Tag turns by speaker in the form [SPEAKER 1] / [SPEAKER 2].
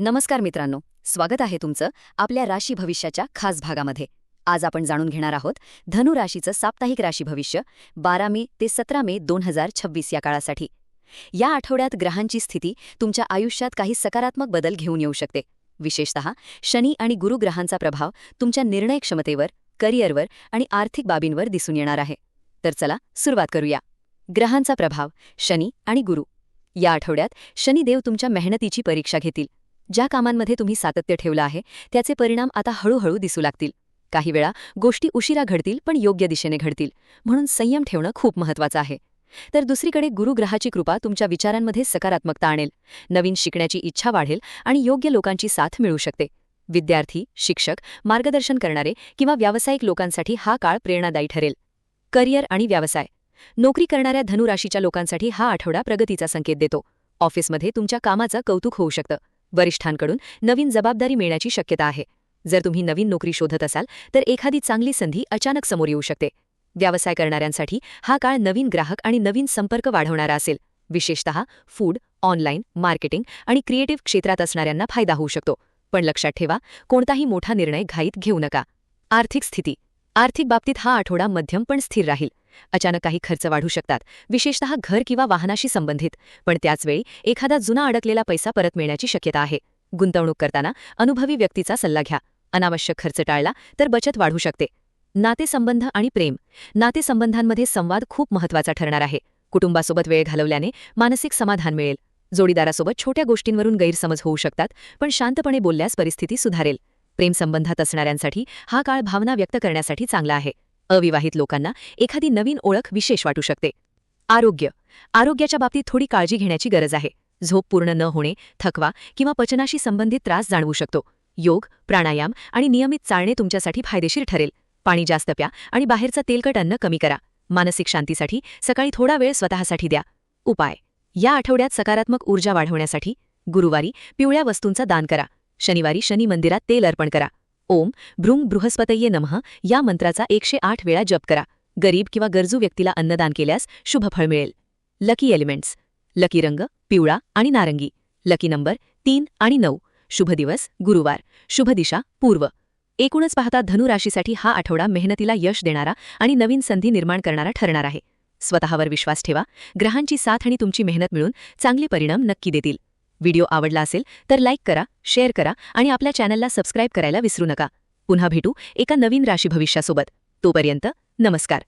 [SPEAKER 1] नमस्कार मित्रांनो, स्वागत आहे तुमचं आपल्या राशी भविष्याच्या खास भागामध्ये. आज आपण जाणून घेणार आहोत धनु राशीचं साप्ताहिक राशी भविष्य 12 मे ते 17 मे 2026 या काळासाठी. या आठवड्यात ग्रहांची स्थिती तुमच्या आयुष्यात काही सकारात्मक बदल घेऊन येऊ शकते. विशेषतः शनी आणि गुरु ग्रहांचा प्रभाव तुमच्या निर्णय क्षमतेवर, करिअरवर आणि आर्थिक बाबींवर दिसून येणार आहे. तर चला सुरुवात करूया. ग्रहांचा प्रभाव. शनी आणि गुरु. या आठवड्यात शनिदेव तुमच्या मेहनतीची परीक्षा घेतील. ज्या कामांमध्ये तुम्ही सातत्य ठेवलं आहे त्याचे परिणाम आता हळूहळू दिसू लागतील. काही वेळा गोष्टी उशिरा घडतील पण योग्य दिशेने घडतील, म्हणून संयम ठेवणं खूप महत्त्वाचं आहे. तर दुसरीकडे गुरुग्रहाची कृपा तुमच्या विचारांमध्ये सकारात्मकता आणेल. नवीन शिकण्याची इच्छा वाढेल आणि योग्य लोकांची साथ मिळू शकते. विद्यार्थी, शिक्षक, मार्गदर्शन करणारे किंवा व्यावसायिक लोकांसाठी हा काळ प्रेरणादायी ठरेल. करिअर आणि व्यवसाय. नोकरी करणाऱ्या धनुराशीच्या लोकांसाठी हा आठवडा प्रगतीचा संकेत देतो. ऑफिसमध्ये तुमच्या कामाचं कौतुक होऊ शकतं. वरिष्ठांकडून नवीन जबाबदारी मिळण्याची शक्यता आहे. जर तुम्ही नवीन नोकरी शोधत असाल तर एखादी चांगली संधी अचानक समोर येऊ शकते. व्यवसाय करणाऱ्यांसाठी हा काळ नवीन ग्राहक आणि नवीन संपर्क वाढवणारा असेल. विशेषतः फूड, ऑनलाईन, मार्केटिंग आणि क्रिएटिव्ह क्षेत्रात असणाऱ्यांना फायदा होऊ शकतो. पण लक्षात ठेवा, कोणताही मोठा निर्णय घाईत घेऊ नका. आर्थिक स्थिती. आर्थिक बाबतीत हा आठवडा मध्यम पण स्थिर राहील. अचानक काही खर्च वाढू शकतात, विशेषतः घर किंवा वाहनाशी संबंधित, पण त्याचवेळी एखादा जुना अडकलेला पैसा परत मिळण्याची शक्यता आहे. गुंतवणूक करताना अनुभवी व्यक्तीचा सल्ला घ्या. अनावश्यक खर्च टाळला तर बचत वाढू शकते. नातेसंबंध आणि प्रेम. नातेसंबंधांमध्ये संवाद खूप महत्त्वाचा ठरणार आहे. कुटुंबासोबत वेळ घालवल्याने मानसिक समाधान मिळेल. जोडीदारासोबत छोट्या गोष्टींवरून गैरसमज होऊ शकतात, पण शांतपणे बोलल्यास परिस्थिती सुधारेल. प्रेमसंबंधात असणाऱ्यांसाठी हा काळ भावना व्यक्त करण्यासाठी चांगला आहे. अविवाहित लोकांना एखादी नवीन ओळख विशेष वाटू शकते. आरोग्य. आरोग्याच्या बाबतीत थोडी काळजी घेण्याची गरज आहे. झोप पूर्ण न होणे, थकवा किंवा पचनाशी संबंधित त्रास जाणवू शकतो. योग, प्राणायाम आणि नियमित चालणे तुमच्यासाठी फायदेशीर ठरेल. पाणी जास्त प्या आणि बाहेरचं तेलकट अन्न कमी करा. मानसिक शांतीसाठी सकाळी थोडा वेळ स्वतःसाठी द्या. उपाय. या आठवड्यात सकारात्मक ऊर्जा वाढवण्यासाठी गुरुवारी पिवळ्या वस्तूंचा दान करा. शनिवारी शनी मंदिरात तेल अर्पण करा. ओम भृंग बृहस्पतये नमः या मंत्राचा 108 वेळा जप करा. गरीब किंवा गरजू व्यक्तीला अन्नदान केल्यास शुभ फळ मिळेल. Lucky elements. लकी रंग पिवळा आणि नारंगी. लकी नंबर 3 आणि 9. शुभ दिवस गुरुवार. शुभ दिशा पूर्व. एकूणच पाहता धनु राशीसाठी हा आठवडा मेहनतीला यश देणारा आणि नवीन संधी निर्माण करणारा ठरणार आहे. स्वतःवर विश्वास ठेवा. ग्रहांची साथ आणि तुमची मेहनत मिळून चांगले परिणाम नक्की देतील. व्हिडिओ आवडला असेल तर लाईक करा, शेअर करा आणि आपल्या चॅनलला सबस्क्राईब करायला विसरू नका. पुन्हा भेटू एका नवीन राशी भविष्यासोबत. तोपर्यंत नमस्कार.